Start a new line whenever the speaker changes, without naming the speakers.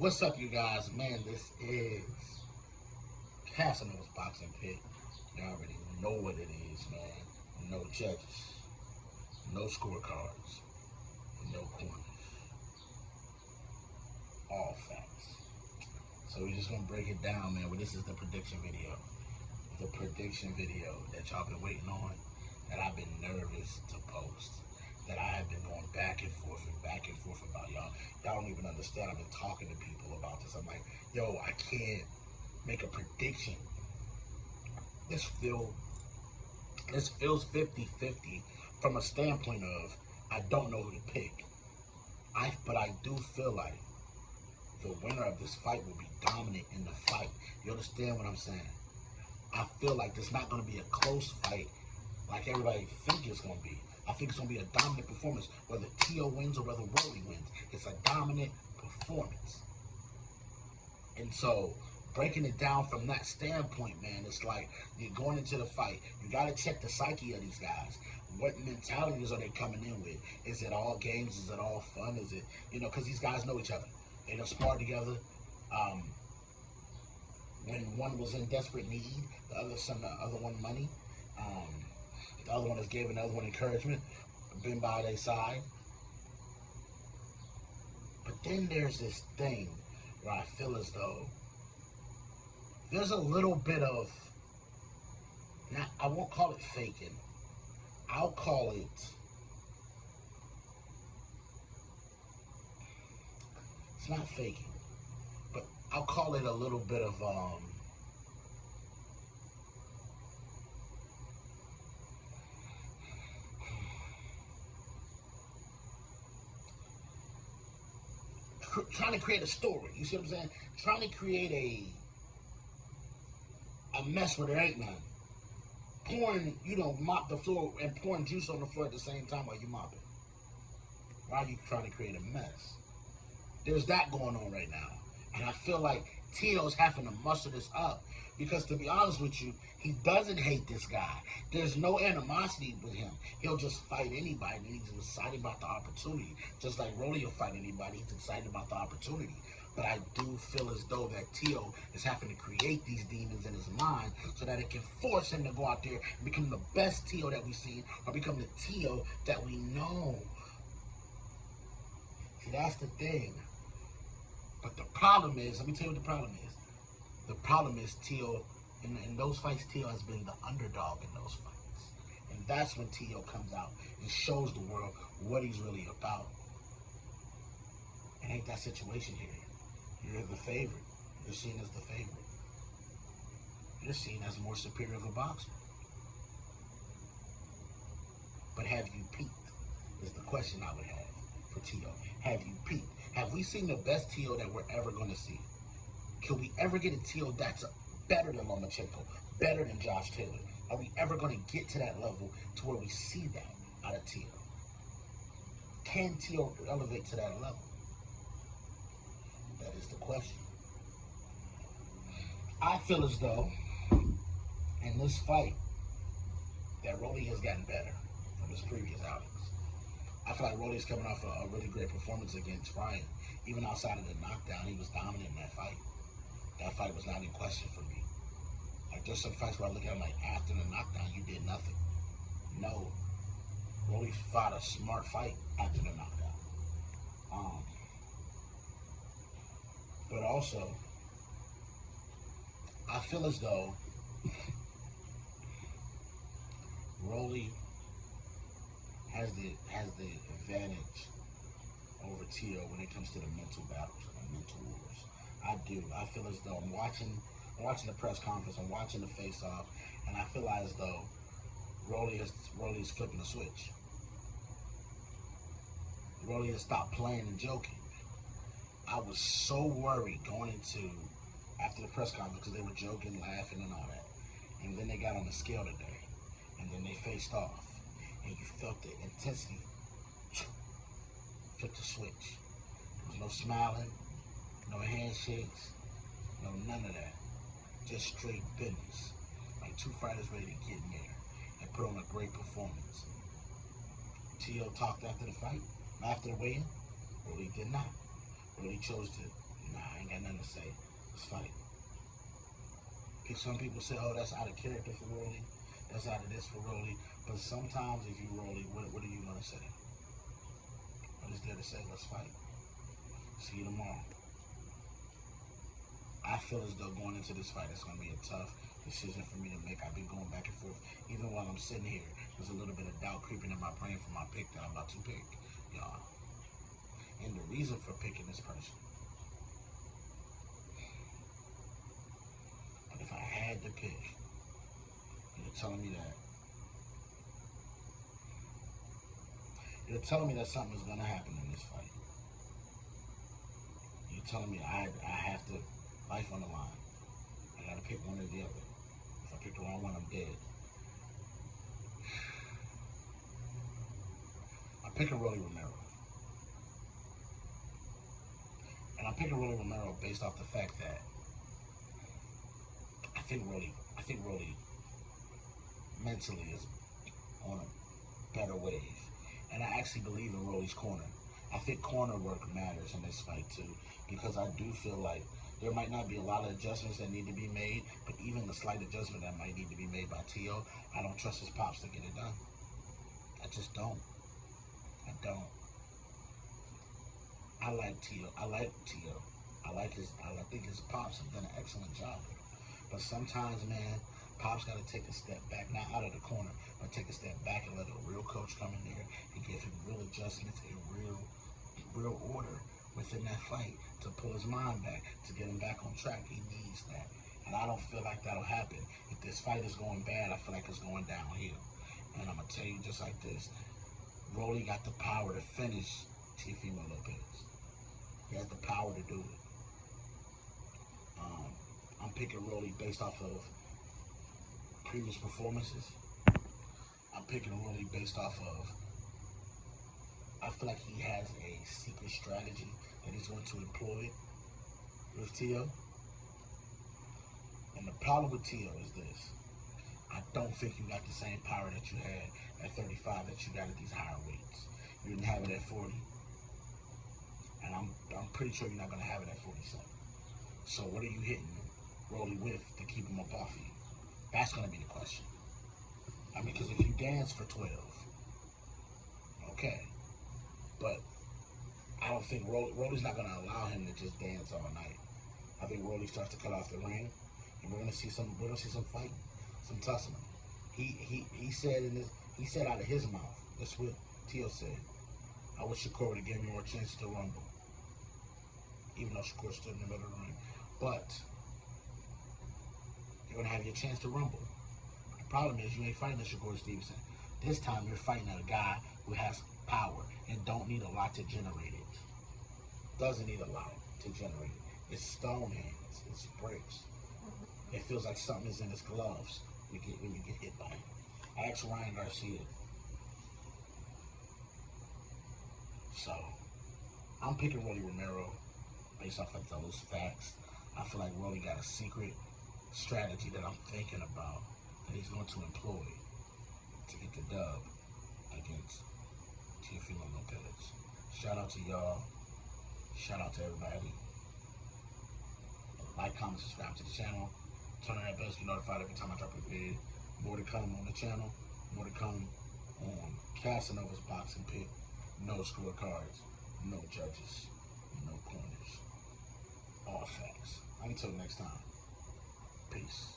What's up, you guys? Man, this is Cassanova's Boxing Pit. You already know what it is, man. No judges, no scorecards, no corners. All facts. So we're just going to break it down, man. Well, this is the prediction video. The prediction video that y'all been waiting on, that I've been nervous to post, that I have been going back and forth about. Y'all don't even understand. I've been talking to people about this. I'm like, yo, I can't make a prediction. This feels 50-50 from a standpoint of I don't know who to pick. But I do feel like the winner of this fight will be dominant in the fight. You understand what I'm saying? I feel like it's not going to be a close fight like everybody think it's going to be. I think it's going to be a dominant performance. Whether Teo wins or whether Rolly wins, it's a dominant performance. And so, breaking it down from that standpoint, man, it's like you're going into the fight. You got to check the psyche of these guys. What mentalities are they coming in with? Is it all games? Is it all fun? Is it, because these guys know each other. They don't spar together. When one was in desperate need, the other sent the other one money. The other one has given the other one encouragement, been by their side. But then there's this thing where I feel as though there's a little bit of, I won't call it faking. I'll call it, it's not faking, but I'll call it a little bit of, trying to create a story. You see what I'm saying? Trying to create a mess where there ain't none. Pouring, mop the floor and pouring juice on the floor at the same time while you mop it. Why are you trying to create a mess? There's that going on right now. And I feel like Teo's having to muster this up. Because to be honest with you, he doesn't hate this guy. There's no animosity with him. He'll just fight anybody, and he's excited about the opportunity. Just like Rolly will fight anybody, he's excited about the opportunity. But I do feel as though that Teo is having to create these demons in his mind so that it can force him to go out there and become the best Teo that we've seen, or become the Teo that we know. See, that's the thing. But the problem is, let me tell you what the problem is. The problem is Teo, in those fights, Teo has been the underdog in those fights. And that's when Teo comes out and shows the world what he's really about. It ain't that situation here. You're the favorite. You're seen as the favorite. You're seen as more superior of a boxer. But have you peaked? Is the question I would have for Teo. Have you peaked? Have we seen the best Teo that we're ever going to see? Can we ever get a Teo that's better than Lomachenko, better than Josh Taylor? Are we ever going to get to that level to where we see that out of Teo? Can Teo elevate to that level? That is the question. I feel as though in this fight that Rolly has gotten better from his previous outings. I feel like Rolly's coming off a really great performance against Ryan. Even outside of the knockdown, he was dominant in that fight. That fight was not in question for me. Like, there's some fights where I look at him like, after the knockdown, you did nothing. No. Rolly fought a smart fight after the knockdown. But also, I feel as though Rolly has the advantage over Teo when it comes to the mental battles and the mental wars. I do. I feel as though I'm watching the press conference, I'm watching the face-off, and I feel as though Rolly is flipping the switch. Rolly has stopped playing and joking. I was so worried going into after the press conference because they were joking, laughing, and all that. And then they got on the scale today, and then they faced off. And you felt the intensity. Flip the switch. There was no smiling, no handshakes, no none of that. Just straight business. Like two fighters ready to get in there and put on a great performance. Teo talked after the fight, after the weigh-in. Rolly did not. Rolly chose to Nah, I ain't got nothing to say. Let's fight. Some people say, oh, that's out of character for Rolly. That's out of this for Rolly. But sometimes if you Rolly, what are you going to say? What is there to say? Let's fight. See you tomorrow. I feel as though going into this fight, it's going to be a tough decision for me to make. I've been going back and forth. Even while I'm sitting here, there's a little bit of doubt creeping in my brain for my pick that I'm about to pick, y'all. And the reason for picking this person. But if I had to pick, you're telling me that something is going to happen in this fight. You're telling me I have to, life on the line. I got to pick one or the other. If I pick the wrong one, I'm dead. I'm picking Rolly Romero. And I'm picking Rolly Romero based off the fact that I think Rolly mentally is on a better wave. And I actually believe in Rolly's corner. I think corner work matters in this fight too, because I do feel like there might not be a lot of adjustments that need to be made, but even the slight adjustment that might need to be made by Teo, I don't trust his pops to get it done. I just don't. I don't. I like Teo. I think his pops have done an excellent job with him. But sometimes, man, pops got to take a step back, not out of the corner, but take a step back and let a real coach come in there and give him real adjustments and real order within that fight to pull his mind back, to get him back on track. He needs that. And I don't feel like that'll happen. If this fight is going bad, I feel like it's going downhill. And I'm going to tell you just like this. Rolly got the power to finish Teofimo Lopez. He has the power to do it. I'm picking Rolly based off of previous performances. I'm picking Rolly based off of, I feel like he has a secret strategy that he's going to employ with Teo. And the problem with Teo is this. I don't think you got the same power that you had at 35 that you got at these higher weights. You didn't have it at 40. And I'm pretty sure you're not going to have it at 47. So what are you hitting Rolly with to keep him up off you? That's going to be the question. I mean, because if you dance for 12, okay. But I don't think Rolly's not going to allow him to just dance all night. I think Rolly starts to cut off the ring, and we're going to see some fighting, some tussling. He said out of his mouth, that's what Teo said. I wish Shakur would have given me more chances to rumble, even though Shakur stood in the middle of the ring. But you're going to have your chance to rumble. The problem is you ain't fighting Shakur Stevenson. This time you're fighting a guy who has power and don't need a lot to generate it. Doesn't need a lot to generate it. It's stone hands. It's bricks. It feels like something is in his gloves when you get hit by him. Ask Ryan Garcia. So, I'm picking Rolly Romero based off of those facts. I feel like Rolly got a secret strategy that I'm thinking about that he's going to employ to get the dub against Teofimo Lopez. Shout out to y'all. Shout out to everybody. Like, comment, subscribe to the channel. Turn on that bell to get notified every time I drop a video. More to come on the channel. More to come on Cassanova's boxing pick. No scorecards. No judges. No corners. All facts. Until next time. Peace.